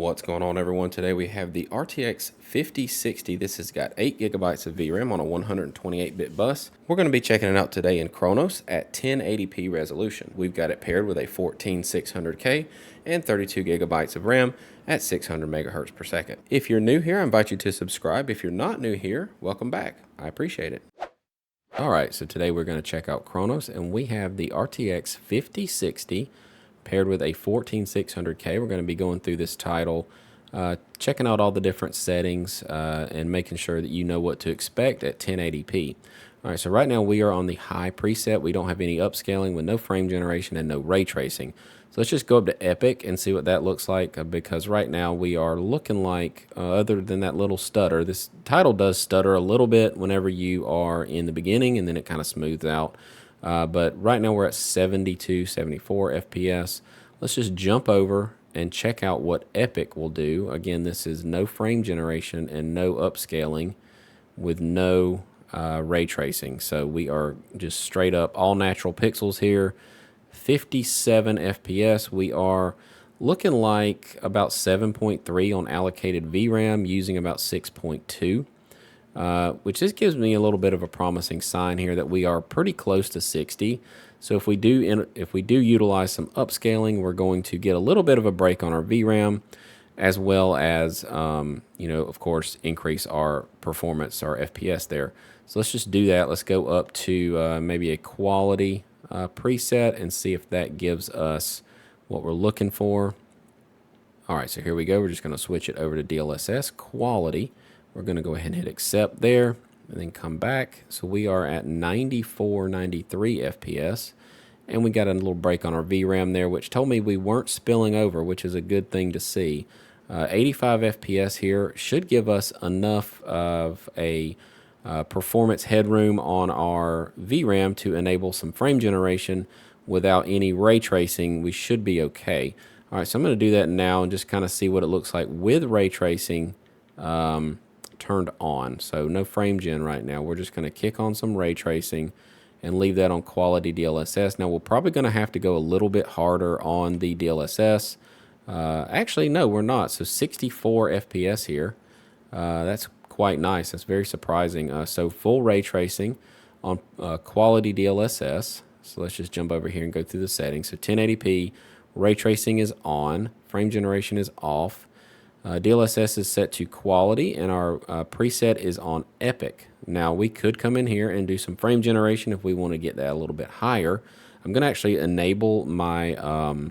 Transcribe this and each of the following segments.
What's going on, everyone? Today we have the RTX 5060. This has got 8 gigabytes of VRAM on a 128-bit bus. We're going to be checking it out today in Cronos at 1080p resolution. We've got it paired with a 14600K and 32 gigabytes of RAM at 600 megahertz per second. If you're new here, I invite you to subscribe. If you're not new here, welcome back. I appreciate it. Alright, so today we're going to check out Cronos, and we have the RTX 5060 paired with a 14600K. We're going to be going through this title, checking out all the different settings, and making sure that you know what to expect at 1080p. All right, so right now we are on the high preset. We don't have any upscaling with no frame generation and no ray tracing. So let's just go up to Epic and see what that looks like, because right now we are looking like, other than that little stutter, this title does stutter a little bit whenever you are in the beginning, and then it kind of smooths out. But right now we're at 72, 74 FPS. Let's just jump over and check out what Epic will do. Again, this is no frame generation and no upscaling with no ray tracing. So we are just straight up all natural pixels here. 57 FPS. We are looking like about 7.3 on allocated VRAM, using about 6.2. Which just gives me a little bit of a promising sign here that we are pretty close to 60. So if we do utilize some upscaling, we're going to get a little bit of a break on our VRAM, as well as of course, increase our performance, our FPS there. So let's just do that. Let's go up to maybe a quality preset and see if that gives us what we're looking for. All right, so here we go. We're just going to switch it over to DLSS quality. We're going to go ahead and hit accept there and then come back. So we are at 94, 93 FPS. And we got a little break on our VRAM there, which told me we weren't spilling over, which is a good thing to see. 85 FPS here should give us enough of a performance headroom on our VRAM to enable some frame generation without any ray tracing. We should be okay. All right, so I'm going to do that now and just kind of see what it looks like with ray tracing turned on. So no frame gen right now. We're just going to kick on some ray tracing and leave that on quality DLSS. Now we're probably going to have to go a little bit harder on the DLSS. Actually, no, we're not. So 64 FPS here. That's quite nice. That's very surprising. So full ray tracing on quality DLSS. So let's just jump over here and go through the settings. So 1080p, ray tracing is on, frame generation is off. DLSS is set to quality, and our preset is on Epic. Now, we could come in here and do some frame generation if we want to get that a little bit higher. I'm going to actually enable my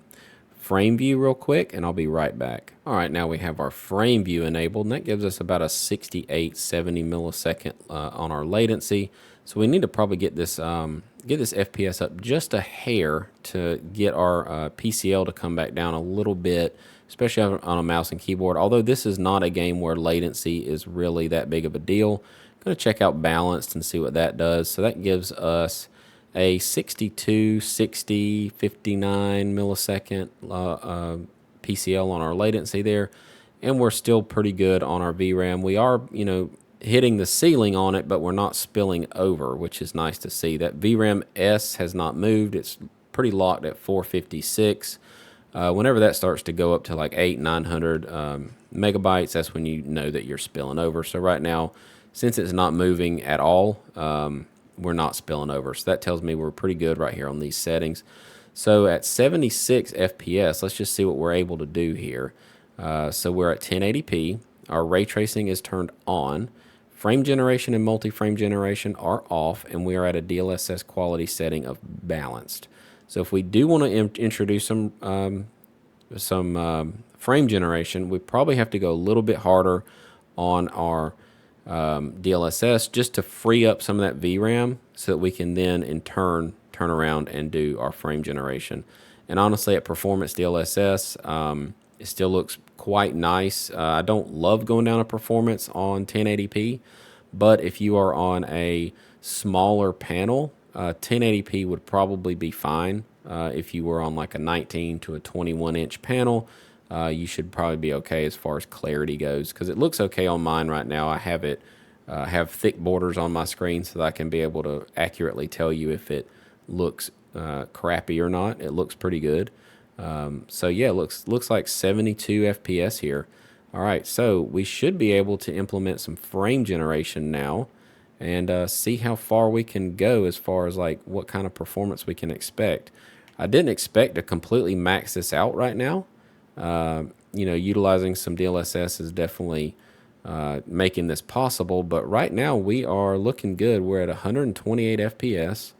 frame view real quick, and I'll be right back. All right, now we have our frame view enabled, and that gives us about a 68, 70 millisecond on our latency. So we need to probably get this FPS up just a hair to get our PCL to come back down a little bit, especially on a mouse and keyboard. Although this is not a game where latency is really that big of a deal. I'm going to check out balanced and see what that does. So that gives us a 62, 60, 59 millisecond PCL on our latency there. And we're still pretty good on our VRAM. We are, hitting the ceiling on it, but we're not spilling over, which is nice to see. That VRAM S has not moved. It's pretty locked at 456. Whenever that starts to go up to like 900 megabytes, that's when you know that you're spilling over. So right now, since it's not moving at all, we're not spilling over. So that tells me we're pretty good right here on these settings. So at 76 FPS, let's just see what we're able to do here. So we're at 1080p. Our ray tracing is turned on. Frame generation and multi-frame generation are off, and we are at a DLSS quality setting of balanced. So if we do want to introduce some frame generation, we probably have to go a little bit harder on our DLSS just to free up some of that VRAM so that we can then in turn around and do our frame generation. And honestly, at performance DLSS, it still looks quite nice. I don't love going down to performance on 1080p, but if you are on a smaller panel, 1080p would probably be fine. If you were on like a 19 to a 21 inch panel, you should probably be okay as far as clarity goes, because it looks okay on mine right now. I have it have thick borders on my screen so that I can be able to accurately tell you if it looks crappy or not. It looks pretty good. So yeah, looks like 72 FPS here. All right, so we should be able to implement some frame generation now and see how far we can go as far as like what kind of performance we can expect. I didn't expect to completely max this out right now. You know, utilizing some DLSS is definitely making this possible, but right now we are looking good. We're at 128 FPS.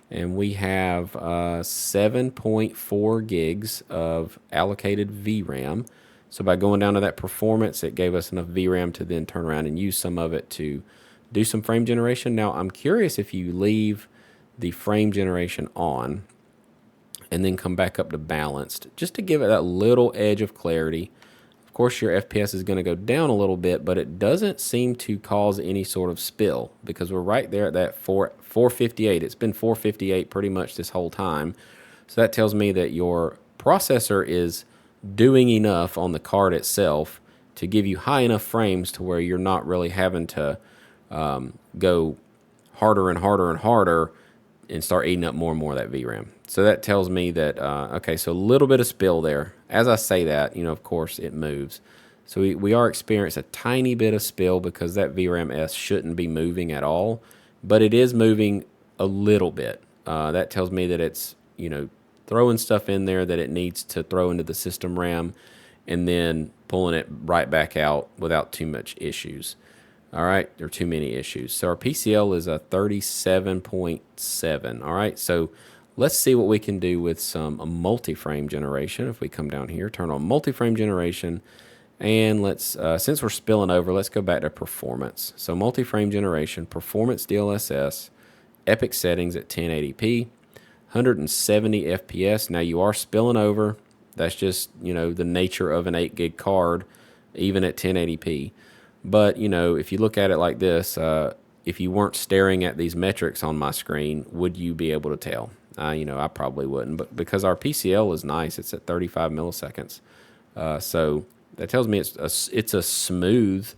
And we have 7.4 gigs of allocated VRAM. So by going down to that performance, it gave us enough VRAM to then turn around and use some of it to do some frame generation. Now, I'm curious if you leave the frame generation on and then come back up to balanced, just to give it that little edge of clarity. Of course, your FPS is going to go down a little bit, but it doesn't seem to cause any sort of spill because we're right there at that 458. It's been 458 pretty much this whole time. So that tells me that your processor is doing enough on the card itself to give you high enough frames to where you're not really having to go harder and harder and harder and start eating up more and more of that VRAM. So that tells me that, okay, so a little bit of spill there. As I say that, you know, of course, it moves. So we are experiencing a tiny bit of spill because that VRAM S shouldn't be moving at all, but it is moving a little bit. That tells me that it's, you know, throwing stuff in there that it needs to throw into the system RAM and then pulling it right back out without too much issues. All right, there are too many issues. So our PCL is a 37.7. All right, so let's see what we can do with some multi-frame generation. If we come down here, turn on multi-frame generation, and let's, since we're spilling over, let's go back to performance. So multi-frame generation, performance DLSS, epic settings at 1080p, 170 FPS. Now you are spilling over. That's just, you know, the nature of an 8 gig card, even at 1080p. But, you know, if you look at it like this, if you weren't staring at these metrics on my screen, would you be able to tell? You know, I probably wouldn't. But because our PCL is nice, it's at 35 milliseconds. So that tells me it's a smooth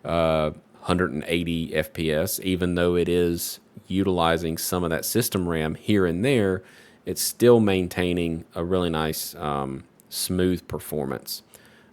180 FPS, even though it is utilizing some of that system RAM here and there. It's still maintaining a really nice smooth performance.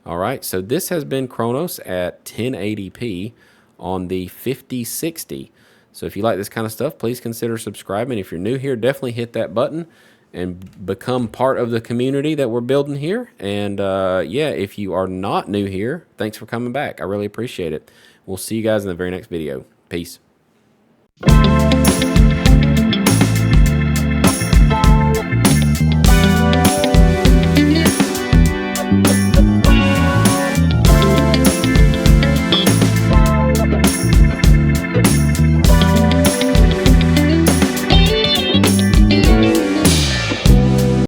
All right, so this has been Cronos at 1080p on the 5060. So if you like this kind of stuff, please consider subscribing. If you're new here, definitely hit that button and become part of the community that we're building here. And yeah, if you are not new here, thanks for coming back. I really appreciate it. We'll see you guys in the very next video. Peace.